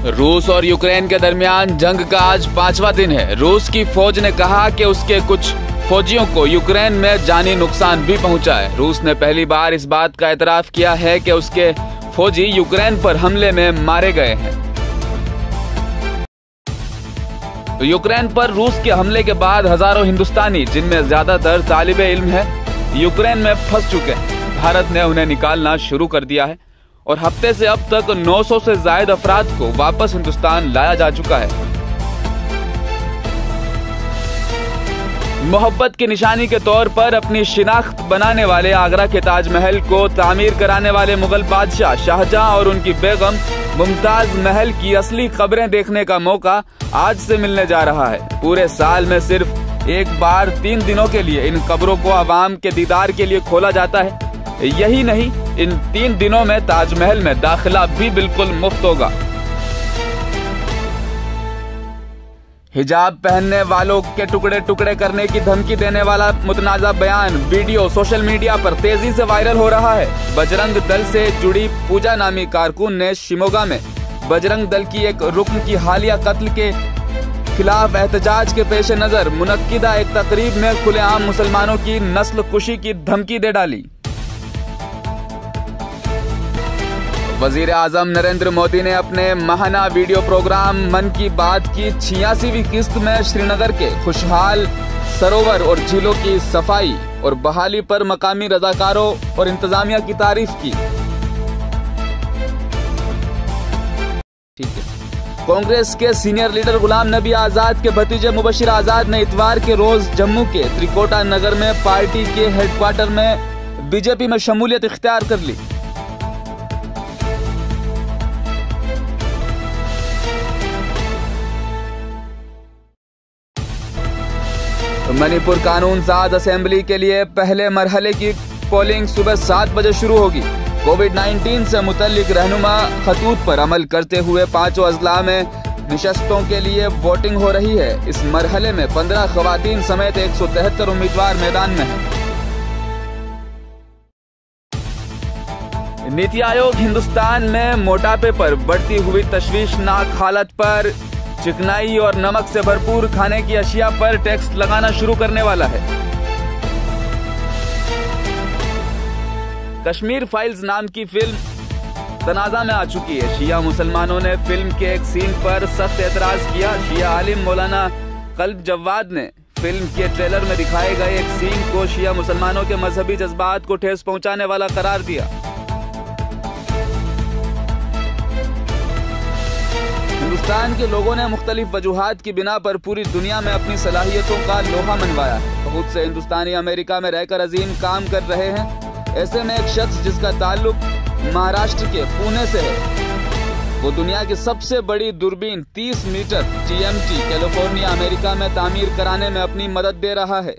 रूस और यूक्रेन के दरमियान जंग का आज 5वां दिन है। रूस की फौज ने कहा कि उसके कुछ फौजियों को यूक्रेन में जानी नुकसान भी पहुंचा है। रूस ने पहली बार इस बात का एतराफ किया है कि उसके फौजी यूक्रेन पर हमले में मारे गए हैं। तो यूक्रेन पर रूस के हमले के बाद हजारों हिंदुस्तानी, जिनमें ज्यादातर तालिबे इल्म है, यूक्रेन में फंस चुके हैं। भारत ने उन्हें निकालना शुरू कर दिया है और हफ्ते से अब तक 900 से ज्यादा अफराद को वापस हिंदुस्तान लाया जा चुका है। मोहब्बत की निशानी के तौर पर अपनी शिनाख्त बनाने वाले आगरा के ताजमहल को तामीर कराने वाले मुगल बादशाह शाहजहां और उनकी बेगम मुमताज महल की असली कब्रें देखने का मौका आज से मिलने जा रहा है। पूरे साल में सिर्फ एक बार 3 दिनों के लिए इन कब्रों को आवाम के दीदार के लिए खोला जाता है। यही नहीं, इन 3 दिनों में ताजमहल में दाखिला भी बिल्कुल मुफ्त होगा। हिजाब पहनने वालों के टुकड़े टुकड़े करने की धमकी देने वाला मुतनाज़ा बयान वीडियो सोशल मीडिया पर तेजी से वायरल हो रहा है। बजरंग दल से जुड़ी पूजा नामी कारकुन ने शिमोगा में बजरंग दल की एक रुकन की हालिया कत्ल के खिलाफ एहतजाज के पेश नजर मुनक्किदा एक तकरीब में खुलेआम मुसलमानों की नस्ल कुशी की धमकी दे डाली। वजीर आजम नरेंद्र मोदी ने अपने माहाना वीडियो प्रोग्राम मन की बात की 86वीं किस्त में श्रीनगर के खुशहाल सरोवर और झीलों की सफाई और बहाली पर मकामी रजाकारों और इंतजामिया की तारीफ की। ठीक है। कांग्रेस के सीनियर लीडर गुलाम नबी आजाद के भतीजे मुबशिर आजाद ने इतवार के रोज जम्मू के त्रिकोटा नगर में पार्टी के हेडक्वार्टर में बीजेपी में शमूलियत इख्तियार कर ली। मणिपुर कानून साज असेंबली के लिए पहले मरहले की पोलिंग सुबह 7 बजे शुरू होगी। कोविड-19 से मुतल्लिक रहनुमा खतूत पर अमल करते हुए 5 अजला में निशस्तों के लिए वोटिंग हो रही है। इस मरहले में 15 खवातीन समेत 173 उम्मीदवार मैदान में हैं। नीति आयोग हिंदुस्तान में मोटापे पर बढ़ती हुई तशवीशनाक हालत पर चिकनाई और नमक से भरपूर खाने की अशिया पर टैक्स लगाना शुरू करने वाला है। कश्मीर फाइल्स नाम की फिल्म तनाज़ा में आ चुकी है। शिया मुसलमानों ने फिल्म के एक सीन पर सख्त एतराज किया। शिया आलिम मौलाना कल्ब जवाद ने फिल्म के ट्रेलर में दिखाए गए एक सीन को शिया मुसलमानों के मजहबी जज्बात को ठेस पहुंचाने वाला करार दिया। हिंदुस्तान के लोगों ने मुख्तलिफ वजूहात की बिना पर पूरी दुनिया में अपनी सलाहियतों का लोहा मनवाया है। बहुत से हिंदुस्तानी अमेरिका में रहकर अजीम काम कर रहे हैं। ऐसे में एक शख्स जिसका ताल्लुक महाराष्ट्र के पुणे से है, वो दुनिया की सबसे बड़ी दूरबीन 30 मीटर TMT कैलिफोर्निया अमेरिका में तामीर कराने में अपनी मदद दे रहा है।